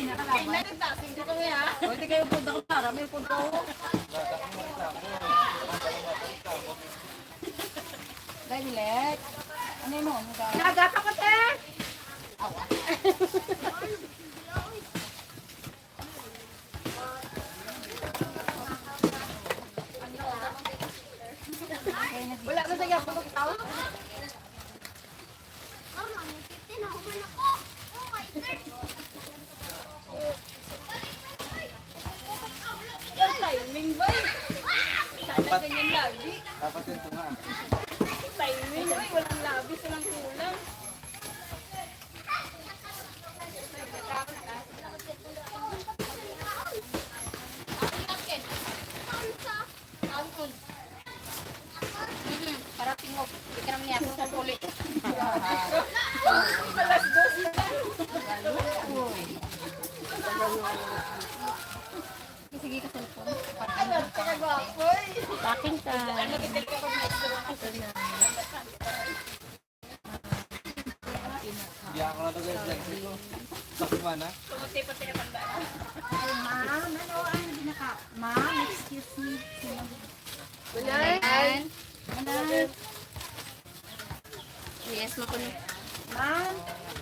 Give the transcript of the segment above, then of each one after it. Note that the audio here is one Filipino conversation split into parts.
O, hindi kayo punta ko para. May punta ko. Dahil, Lek. Ano yun mo? Nagapa ko, te! Wala na sa yapon ng tao. Timing ba? Sana ganyan lagi. Dapat yun ito nga. Timing ba? Walang labis, walang kulang. Para tingog. Hindi ka naman niya ako sa ulit. Alas dos na. Sige ka cellphone. Ano? Kagwapoy. Taking ka. Ano kitil ka pag next door? Biyak ko na ito guys. Lexico. Sakuman ha? Tumuti pa tayo pang daan. Ma'am, ano ang binaka? Ma'am, excuse me. Ayan. Yes, mo ko. Ma'am,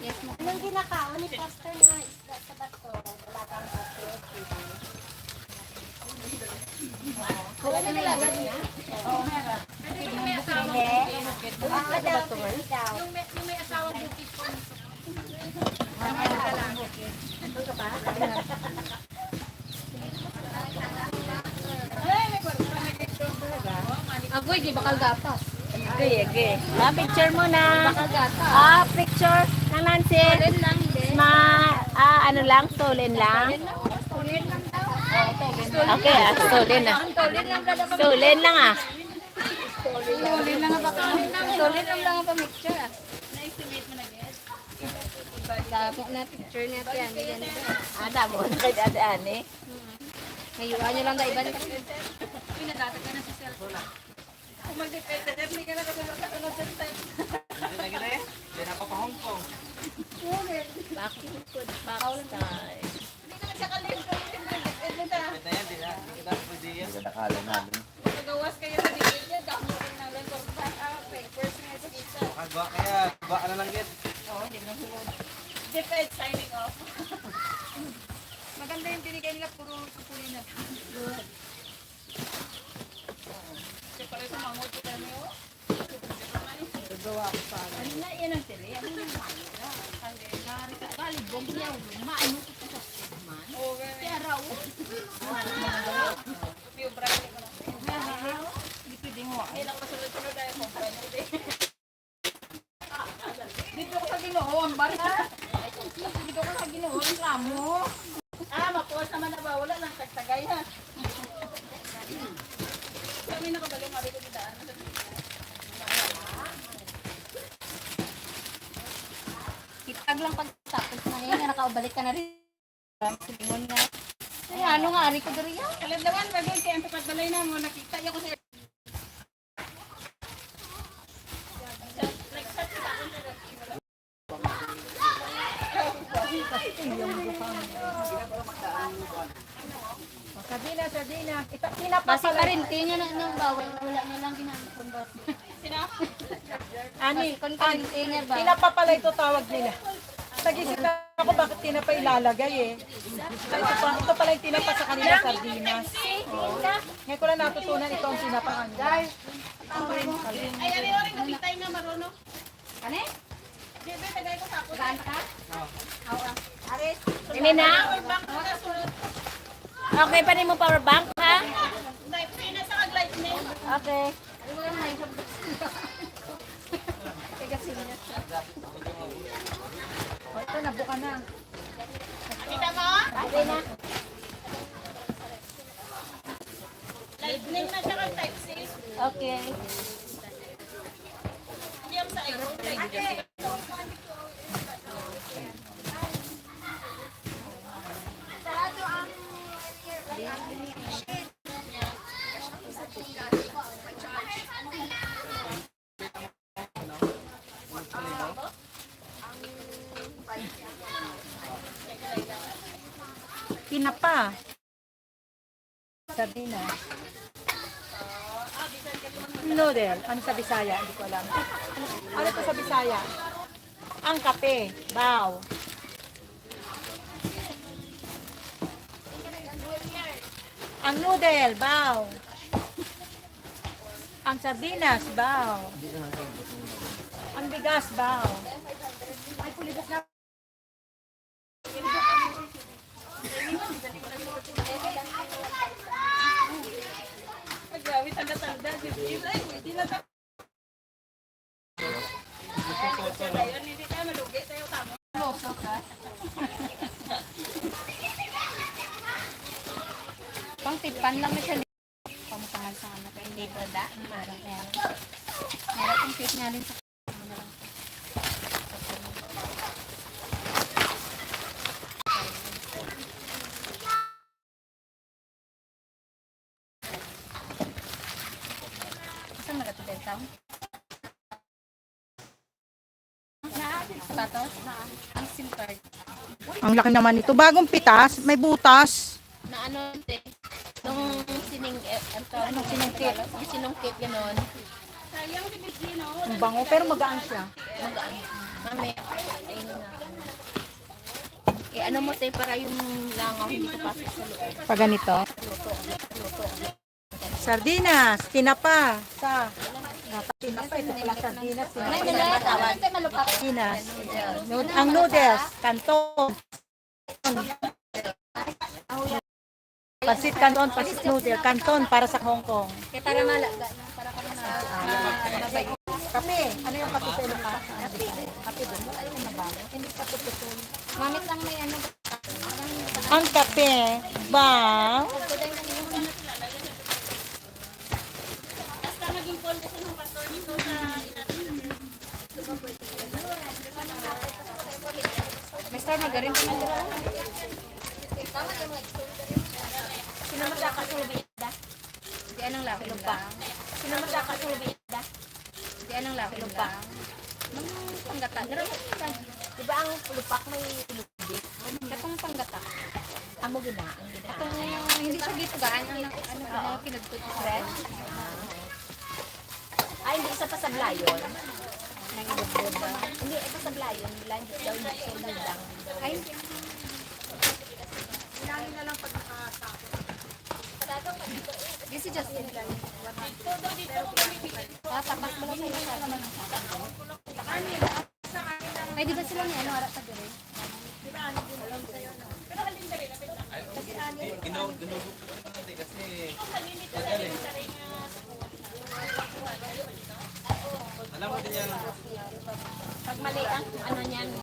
Yes, mo. anong ginakaon ni Pastor nga isda sa bato? Wala kang wala na nilagay niya? Oo, meron. Yung may asawa yung may asawa bukid po. Agoy, di bakal gapas. Okay. Picture mo na. Bakal gatas. Picture ng Nancy. Tulin lang, din. Ano lang, tulin lang. Tulin lang daw. Okay, tulin na. Tulin lang daw. Tulin lang Tulin lang ang bakal. Tulin lang ang pamicture ah. Na-estimate mo na guys? Dapat na picture niya yan. Yan. Ada mo na kay dadaan eh. Hayuan niyo lang da iban. Pinadatag ka na sa cellphone. Kung mag-depende, hindi ka na nagkakaroon sa time. Hindi na gina eh. Hindi na pa pa Hong Kong. Pakistay. Hindi ka nagsakalive ka rin. Depende na. Pwede yan, di na. Hindi kita pwede yan. Nakala namin. Nagawas kayo sa dikit niya. Dami rin ng lang. Papers nga sa isa. Makagwa kaya. Gwa ka na lang git. Depende, signing off. Maganda yung binigay nila. Puro kapuli na. Kasi pala sa mga moto kami, oh. Ano na yan ang tili? Ano yung mahira? Balibog niya. Maano ko sa man. Oo, ganun. Kaya raw. Yung brand ko na. Hindi pwede mo. Hindi lang masunod-sunod dahil kung brand ko din. Dito ko sa Ginoo ang bata. Dito ko sa Ginoo ang ramo. Mapuwas naman na ba? Wala lang tagtagay ha. Kami nakabalik mali ko daan. Kitag lang pagtapos na yan. Nakaubalik ka na rin. Silingon nga. Ay, ano nga, ari ko diri yan. Kalim naman, bagay kaya ang pagbalay na mo, nakita niyo ko sa... Sardina. Basi pa rin. Kaya nga na bawal. Wala na lang ginagawa. Sino? Ani, container ba? Tinapa pala ito tawag nila. Nag-isip na ako bakit tinapa ilalagay eh. Ito pala yung tinapa sa kanila sardinas. Ngayon ko lang natutunan ito ang tinapa kanila. Ay, ari-oring nakita yung nga marunong. Ano? Bebe, tagay ko sa ako. Gaan ka? Aris. Ini na? Bank ko na sunod. Okay pa rin mo power bank ha? Nasa kag-lightning. Okay. Ito, nabuka na. Kita mo? Okay na. Lightning na siya kag-type C. Okay. Hindi ako sa iPhone. Lightning. Tinapa. Sardinas. Noodle. Ano sa Bisaya? Hindi ko alam. Ano to sa Bisaya? Ang kape. Bao. Ang noodle. Bao. Ang sardinas. Bao. Ang bigas. Bao. Ay, pulibok na. Grabe, tanda-tanda. Hindi na tayo. Hindi tayo malugi. Tayo tama. Pang tipan lang na siya. Pamutangan sa anak. Hindi ba da? Meron. Meron kong cute nga rin sa Saan magatuloy ito? Sapatos? Ang SIM card. Ang laki naman ito. Bagong pitas. May butas. Na ano, te? Nung anong sinungkit? Yung sinungkit, gano'n. Ang bango. Pero magaan siya. Magaan. Mamaya, ayun na. Ano mo, te, para yung langaw hindi papasok sa loob. Pag ganito. Sardinas. Tinapa. Tinapa. Ito pala sardinas. Ay, ganyan. Tawag. Ay, malupak. Sardinas. Ang noodles. Kanton. Pasit kanton. Pasit noodle. Kanton para sa Hong Kong. Kaya para malaga. Para kami na. Kape. Ano yung kape sa ilang kape? Kape doon. Ayun na ba? Hindi kape ito. Mamit lang may ano. Ang kape. Ba? May star magarin pa nila. Sino magkakasulubit da? Di anong laki lang. Sino magkakasulubit da? Di anong laki lang. Mang panggata. Di ba ang lupak may ilubit? Katong panggata. Amo gina, ang gina. Katong hindi siya gito gaan. Ano ba? Pinagtut sa red. Ay, hindi isa pa sa blayon. Nangilubod ba? Hindi, ito sa blayon. Hindi daw yung solid lang. Ay, this is Justin. Tapas mo lang sa iyo. Ay, di ba sila may ano, harap sa dire? Ginugod ko natin kasi tagal eh. Alam mo din yan. Pag mali ang ano niyan,